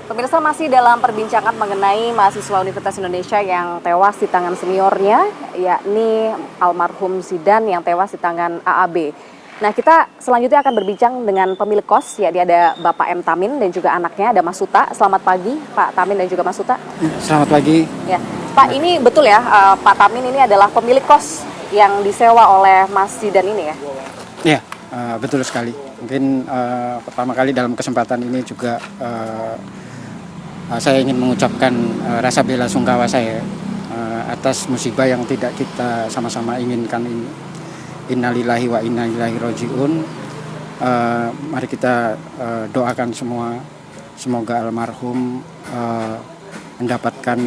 Pemirsa, masih dalam perbincangan mengenai mahasiswa Universitas Indonesia yang tewas di tangan seniornya, yakni almarhum Zidan yang tewas di tangan AAB. Nah, kita selanjutnya akan berbincang dengan pemilik kos, yakni ada Bapak M. Tamin dan juga anaknya, ada Mas Suta. Selamat pagi, Pak Tamin dan juga Mas Suta. Selamat pagi. Ya, Pak, ini betul ya, Pak Tamin ini adalah pemilik kos yang disewa oleh Mas Zidan ini ya? Ya, betul sekali. Mungkin pertama kali dalam kesempatan ini juga saya ingin mengucapkan rasa bela sungkawa saya atas musibah yang tidak kita sama-sama inginkan ini. Innalillahi wa inna ilaihi rajiun. Mari kita doakan semua, semoga almarhum mendapatkan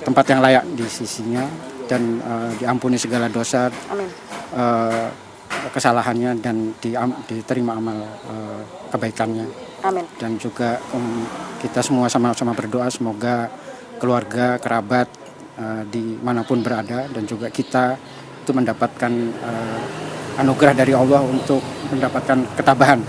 tempat yang layak di sisinya dan diampuni segala dosa, kesalahannya dan diterima amal kebaikannya. Amin. Dan juga kita semua sama-sama berdoa semoga keluarga, kerabat dimanapun berada dan juga kita itu mendapatkan anugerah dari Allah untuk mendapatkan ketabahan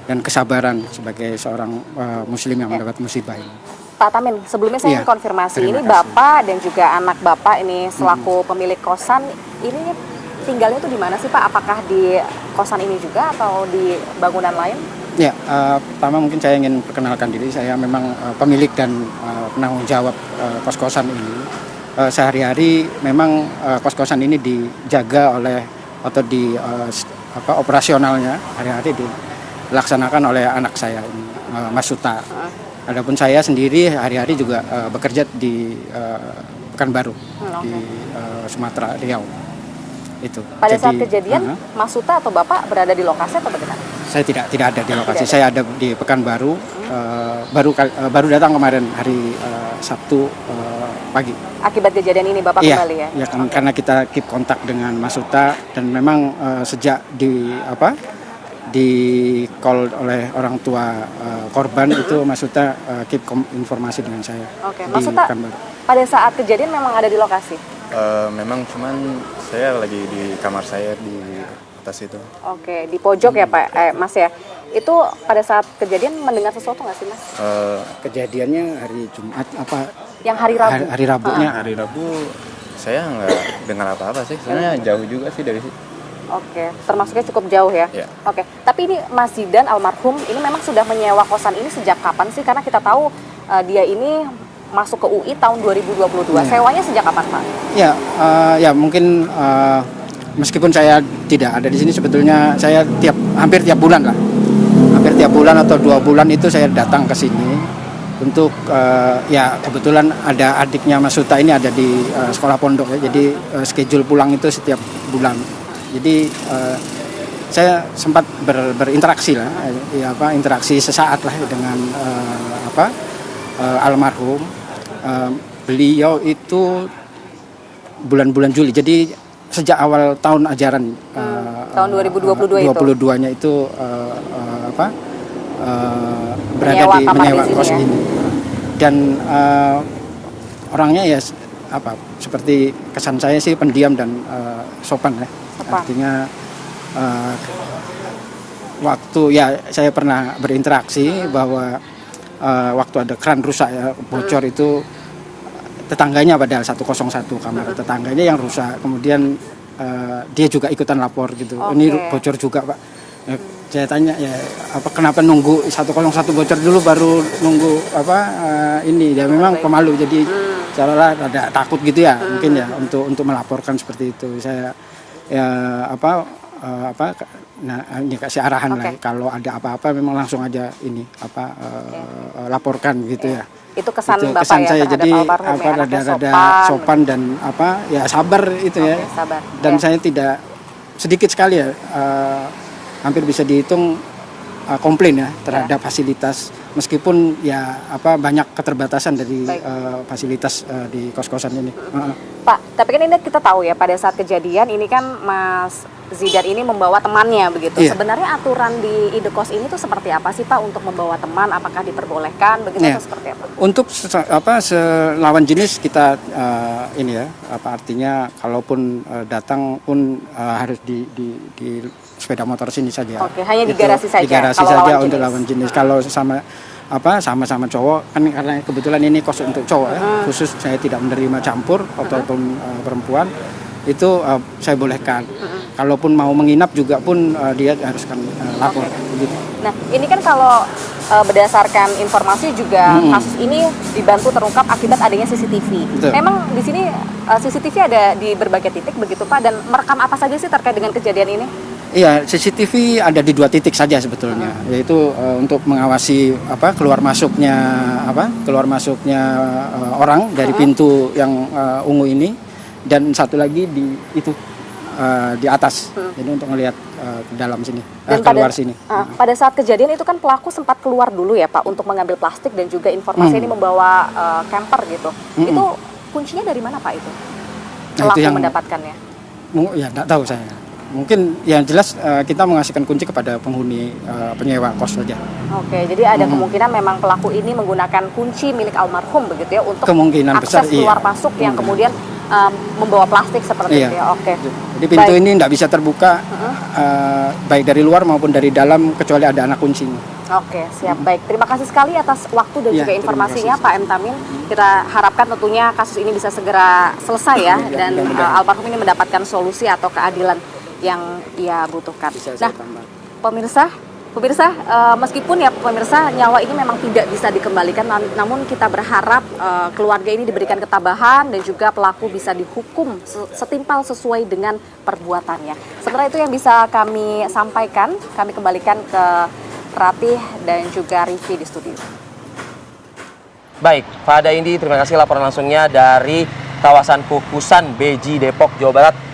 dan kesabaran sebagai seorang muslim yang mendapat musibah ini. Pak Tamin, sebelumnya saya ingin konfirmasi, ini Bapak dan juga anak Bapak ini selaku pemilik kosan, ini tinggalnya itu di mana sih Pak? Apakah di kosan ini juga atau di bangunan lain? Ya, pertama mungkin saya ingin perkenalkan diri. Saya memang pemilik dan penanggung jawab kos-kosan ini. Sehari-hari memang kos-kosan ini dijaga oleh atau operasionalnya hari-hari dilaksanakan oleh anak saya ini, Mas Suta. Adapun saya sendiri hari-hari juga bekerja di Pekanbaru di Sumatera, Riau. Itu. Pada saat kejadian, Mas Suta atau Bapak berada di lokasi atau bagaimana? Saya tidak ada di lokasi. Saya ada di Pekanbaru. Baru datang kemarin hari Sabtu pagi. Akibat kejadian ini Bapak kembali ya? Iya, karena kita keep kontak dengan Mas Suta dan memang sejak di call oleh orang tua korban itu Mas Suta keep informasi dengan saya. Oke, Mas Suta pada saat kejadian memang ada di lokasi? Memang cuman saya lagi di kamar saya di atas itu. Oke, di pojok ya Pak, Mas ya. Itu pada saat kejadian mendengar sesuatu nggak sih Mas? Kejadiannya hari Jumat apa? Yang hari Rabu? Hari Rabunya. Hari Rabu saya nggak dengar apa-apa sih, soalnya jauh juga sih dari situ. Oke, termasuknya cukup jauh ya? Ya. Oke, tapi ini Mas Zidan almarhum ini memang sudah menyewa kosan ini sejak kapan sih? Karena kita tahu dia ini masuk ke UI tahun 2022. Sewanya sejak kapan Pak? Ya mungkin meskipun saya tidak ada di sini, sebetulnya saya hampir tiap bulan lah. Hampir tiap bulan atau 2 bulan itu saya datang ke sini untuk ya kebetulan ada adiknya Mas Suta ini ada di sekolah pondok ya. Jadi schedule pulang itu setiap bulan. Jadi saya sempat berinteraksi lah, interaksi sesaat lah dengan almarhum. Beliau itu bulan-bulan Juli, jadi sejak awal tahun ajaran tahun 2022 22-nya itu berada di menyewa kos ini. Dan orangnya ya seperti kesan saya sih pendiam dan sopan ya. Artinya waktu ya saya pernah berinteraksi bahwa waktu ada keran rusak ya, bocor itu tetangganya padahal 101 kamar tetangganya yang rusak, kemudian dia juga ikutan lapor gitu. Ini bocor juga Pak. Saya tanya ya kenapa nunggu 101 bocor dulu baru nunggu ini. Dia memang pemalu jadi seolah ada takut gitu ya mungkin ya untuk melaporkan seperti itu. Saya ini kasih arahan lah kalau ada apa-apa memang langsung aja ini laporkan gitu ya. Itu kesan Bapak kesan ya saya jadi rada sopan dan ya sabar itu ya. Sabar. Dan saya tidak sedikit sekali ya hampir bisa dihitung komplain ya terhadap fasilitas, meskipun ya banyak keterbatasan dari fasilitas di kos-kosan ini. Pak, tapi kan ini kita tahu ya pada saat kejadian ini kan Mas Zidan ini membawa temannya begitu. Sebenarnya aturan di indekos ini tuh seperti apa sih Pak untuk membawa teman? Apakah diperbolehkan begitu atau seperti apa? Untuk lawan jenis kita artinya kalaupun datang pun harus di sepeda motor sini saja. Oke, hanya di garasi saja. Di garasi saja untuk lawan jenis. Kalau sama sama-sama cowok kan, karena kebetulan ini kos untuk cowok ya, khusus saya tidak menerima campur ataupun perempuan itu saya bolehkan. Kalaupun mau menginap juga pun dia haruskan lapor gitu. Nah, ini kan kalau berdasarkan informasi juga kasus ini dibantu terungkap akibat adanya CCTV. Betul. Memang di sini CCTV ada di berbagai titik begitu Pak, dan merekam apa saja sih terkait dengan kejadian ini? Iya, CCTV ada di 2 titik saja sebetulnya, yaitu untuk mengawasi keluar masuknya orang dari pintu yang ungu ini, dan satu lagi di atas, jadi untuk melihat ke dalam sini, keluar sini. Pada saat kejadian itu kan pelaku sempat keluar dulu ya Pak untuk mengambil plastik dan juga informasi ini membawa camper gitu. Itu kuncinya dari mana Pak itu? Pelaku yang mendapatkannya? Ya nggak tahu saya. Mungkin yang jelas kita mengasihkan kunci kepada penghuni penyewa kos saja. Oke, jadi ada kemungkinan memang pelaku ini menggunakan kunci milik almarhum begitu ya untuk kemungkinan akses besar, keluar masuk yang kemudian membawa plastik seperti itu ya. Oke. Jadi pintu ini tidak bisa terbuka baik dari luar maupun dari dalam kecuali ada anak kuncinya. Oke, siap. Baik, terima kasih sekali atas waktu dan juga informasinya kasih. Pak M. Tamin. Kita harapkan tentunya kasus ini bisa segera selesai ya, dan almarhum ini mendapatkan solusi atau keadilan yang ia butuhkan. Nah, pemirsa, meskipun ya pemirsa nyawa ini memang tidak bisa dikembalikan, namun kita berharap keluarga ini diberikan ketabahan dan juga pelaku bisa dihukum setimpal sesuai dengan perbuatannya. Sementara itu yang bisa kami sampaikan, kami kembalikan ke Ratih dan juga Rivi di studio. Baik, Fada Indi, terima kasih laporan langsungnya dari kawasan Kukusan, Beji, Depok, Jawa Barat.